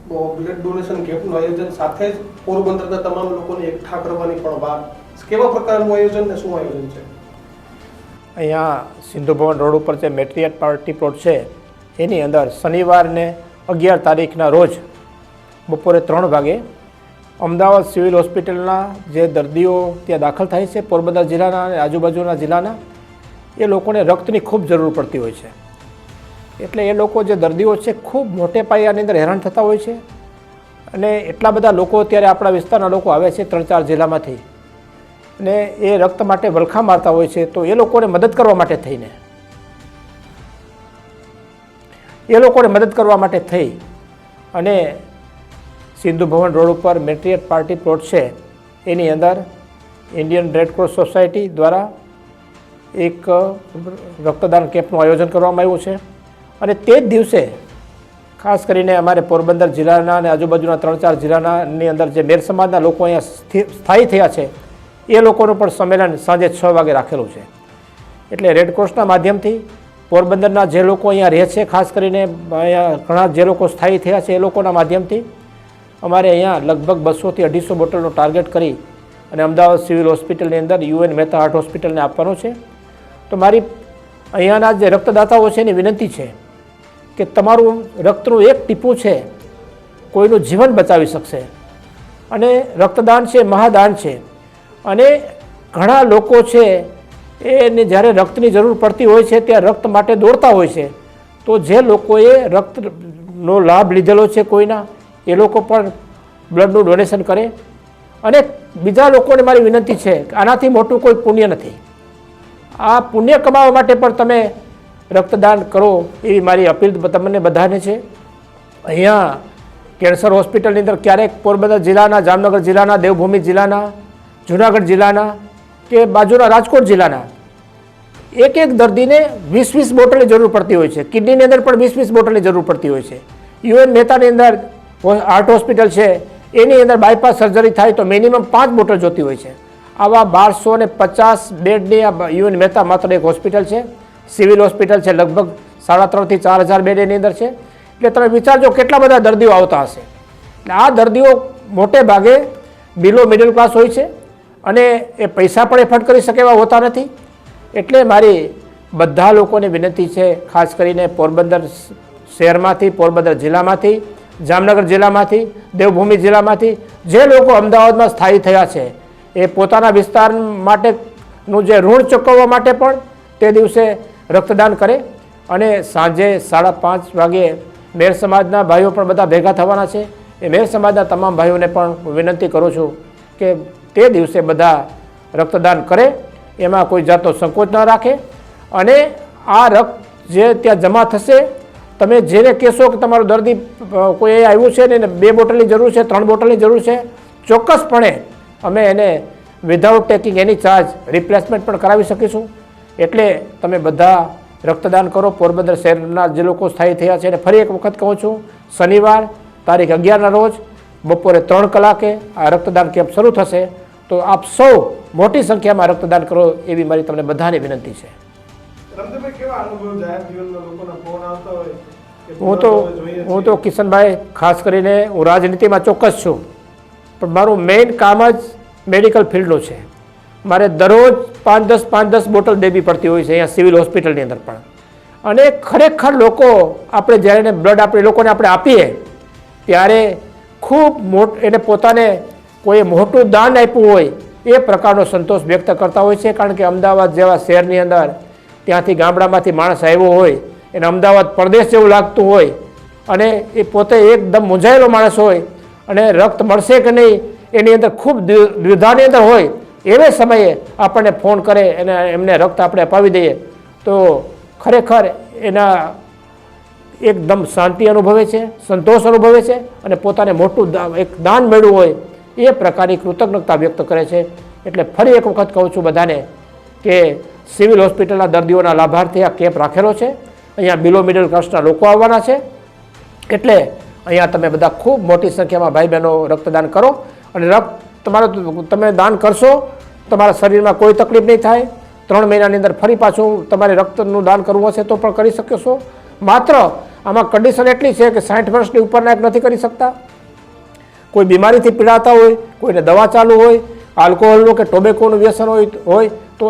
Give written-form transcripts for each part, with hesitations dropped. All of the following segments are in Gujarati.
બ્લડ ડોનેશન કેમ્પનું આયોજન સાથે જ પોરબંદરના તમામ લોકોને એકઠા કરવાની પણ વાત, કેવા પ્રકારનું આયોજન ને શું આયોજન છે? અહીંયા સિંધુ ભવન રોડ ઉપર જે મેટ્રિયટ પાર્ટી પ્લોટ છે એની અંદર શનિવારને 11 તારીખના રોજ બપોરે 3 વાગે અમદાવાદ સિવિલ હોસ્પિટલના જે દર્દીઓ ત્યાં દાખલ થાય છે પોરબંદર જિલ્લાના અને આજુબાજુના જિલ્લાના, એ લોકોને રક્તની ખૂબ જરૂર પડતી હોય છે. એટલે એ લોકો જે દર્દીઓ છે ખૂબ મોટે પાયાની અંદર હેરાન થતા હોય છે અને એટલા બધા લોકો અત્યારે આપણા વિસ્તારના લોકો આવે છે 3-4 જિલ્લામાંથી અને એ રક્ત માટે વલખા મારતા હોય છે. તો એ લોકોને મદદ કરવા માટે થઈને થઈ અને સિંધુ ભવન રોડ ઉપર મેટ્રિયટ પાર્ટી પ્લોટ છે એની અંદર ઇન્ડિયન રેડ ક્રોસ સોસાયટી દ્વારા એક રક્તદાન કેમ્પનું આયોજન કરવામાં આવ્યું છે. અને તે જ દિવસે ખાસ કરીને અમારે પોરબંદર જિલ્લાના અને આજુબાજુના 3-4 જિલ્લાની અંદર જે મેર સમાજના લોકો અહીંયા સ્થાયી થયા છે એ લોકોનું પણ સંમેલન સાંજે 6 વાગે રાખેલું છે. એટલે રેડક્રોસના માધ્યમથી પોરબંદરના જે લોકો અહીંયા રહે છે, ખાસ કરીને અહીંયા ઘણા જે લોકો સ્થાયી થયા છે એ લોકોના માધ્યમથી અમારે અહીંયા લગભગ 200 થી 250 બોટલનો ટાર્ગેટ કરી અને અમદાવાદ સિવિલ હોસ્પિટલની અંદર યુએન મહેતા હાર્ટ હોસ્પિટલને આપવાનું છે. તો મારી અહીંયાના જે રક્તદાતાઓ છે એની વિનંતી છે કે તમારું રક્તનું એક ટીપું છે કોઈનું જીવન બચાવી શકશે. અને રક્તદાન છે મહાદાન છે. અને ઘણા લોકો છે એને જ્યારે રક્તની જરૂર પડતી હોય છે ત્યાં રક્ત માટે દોડતા હોય છે. તો જે લોકોએ રક્તનો લાભ લીધેલો છે કોઈના, એ લોકો પણ બ્લડનું ડોનેશન કરે. અને બીજા લોકોને મારી વિનંતી છે કે આનાથી મોટું કોઈ પુણ્ય નથી. આ પુણ્ય કમાવા માટે પણ તમે રક્તદાન કરો એવી મારી અપીલ તમને બધાને છે. અહીંયા કેન્સર હોસ્પિટલની અંદર ક્યારેક પોરબંદર જિલ્લાના, જામનગર જિલ્લાના, દેવભૂમિ જિલ્લાના, જૂનાગઢ જિલ્લાના કે બાજુના રાજકોટ જિલ્લાના એક દર્દીને 20-20 બોટલની જરૂર પડતી હોય છે. કિડનીની અંદર પણ 20-20 બોટલની જરૂર પડતી હોય છે. યુએન મહેતાની અંદર હાર્ટ હોસ્પિટલ છે એની અંદર બાયપાસ સર્જરી થાય તો મિનિમમ 5 બોટલ જોતી હોય છે. આવા 1250 બેડની આ યુએન મહેતા માત્ર એક હોસ્પિટલ છે. સિવિલ હોસ્પિટલ છે લગભગ 3,500 થી 4,000 બેડ એની અંદર છે. એટલે તમે વિચારજો કેટલા બધા દર્દીઓ આવતા હશે. એટલે આ દર્દીઓ મોટે ભાગે બિલો મિડલ ક્લાસ હોય છે અને એ પૈસા પણ એફર્ટ કરી શકે એવા હોતા નથી. એટલે મારી બધા લોકોને વિનંતી છે, ખાસ કરીને પોરબંદર શહેરમાંથી, પોરબંદર જિલ્લામાંથી, જામનગર જિલ્લામાંથી, દેવભૂમિ જિલ્લામાંથી જે લોકો અમદાવાદમાં સ્થાયી થયા છે એ પોતાના વિસ્તાર માટેનું જે ઋણ ચૂકવવા માટે પણ તે દિવસે રક્તદાન કરે. અને સાંજે 5:30 વાગે મેર સમાજના ભાઈઓ પણ બધા ભેગા થવાના છે. એ મેર સમાજના તમામ ભાઈઓને પણ વિનંતી કરું છું કે તે દિવસે બધા રક્તદાન કરે, એમાં કોઈ જાતનો સંકોચ ન રાખે. અને આ રક્ત જે ત્યાં જમા થશે, તમે જેને કહેશો કે તમારું દર્દી કોઈ આવ્યું છે ને એને 2 બોટલની જરૂર છે, 3 બોટલની જરૂર છે, ચોક્કસપણે અમે એને વિધાઉટ ટેકિંગ એની ચાર્જ રિપ્લેસમેન્ટ પણ કરાવી શકીશું. એટલે તમે બધા રક્તદાન કરો. પોરબંદર શહેરના જે લોકો સ્થાયી થયા છે એને ફરી એક વખત કહું છું, શનિવાર તારીખ 11ના રોજ બપોરે 3 કલાકે આ રક્તદાન કેમ્પ શરૂ થશે. તો આપ સૌ મોટી સંખ્યામાં રક્તદાન કરો એવી મારી તમને બધાની વિનંતી છે. હું તો કિશનભાઈ, ખાસ કરીને હું રાજનીતિમાં ચોક્કસ છું, પણ મારું મેઇન કામ જ મેડિકલ ફિલ્ડનું છે. મારે દરરોજ 5-10 બોટલ દેવી પડતી હોય છે અહીંયા સિવિલ હોસ્પિટલની અંદર પણ. અને ખરેખર લોકો આપણે જ્યારે એને બ્લડ આપણે લોકોને આપણે આપીએ ત્યારે ખૂબ એને પોતાને કોઈ મોટું દાન આપ્યું હોય એ પ્રકારનો સંતોષ વ્યક્ત કરતા હોય છે. કારણ કે અમદાવાદ જેવા શહેરની અંદર ત્યાંથી ગામડામાંથી માણસ આવ્યો હોય, એને અમદાવાદ પ્રદેશ જેવું લાગતું હોય અને એ પોતે એકદમ મૂંઝાયેલો માણસ હોય અને રક્ત મળશે કે નહીં એની અંદર ખૂબ દ્વિધાની અંદર હોય, એવે સમયે આપણને ફોન કરે અને એમને રક્ત આપણે અપાવી દઈએ તો ખરેખર એના એકદમ શાંતિ અનુભવે છે, સંતોષ અનુભવે છે અને પોતાને મોટું એક દાન મળ્યું હોય એ પ્રકારની કૃતજ્ઞતા વ્યક્ત કરે છે. એટલે ફરી એક વખત કહું છું બધાને કે સિવિલ હોસ્પિટલના દર્દીઓના લાભાર્થે આ કેમ્પ રાખેલો છે. અહીંયા બિલો મિડલ ક્લાસના લોકો આવવાના છે. એટલે અહીંયા તમે બધા ખૂબ મોટી સંખ્યામાં ભાઈ બહેનો રક્તદાન કરો. અને તમે દાન કરશો, તમારા શરીરમાં કોઈ તકલીફ નહીં થાય. 3 મહિનાની અંદર ફરી પાછું તમારે રક્તનું દાન કરવું હશે તો પણ કરી શકશો. માત્ર આમાં કન્ડિશન એટલી છે કે 60 વર્ષની ઉપરના એક નથી કરી શકતા, કોઈ બીમારીથી પીડાતા હોય, કોઈને દવા ચાલુ હોય, આલ્કોહોલનું કે ટોબેકોનું વ્યસન હોય તો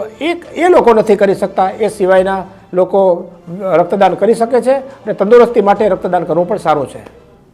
એ લોકો નથી કરી શકતા. એ સિવાયના લોકો રક્તદાન કરી શકે છે અને તંદુરસ્તી માટે રક્તદાન કરવું પણ સારું છે.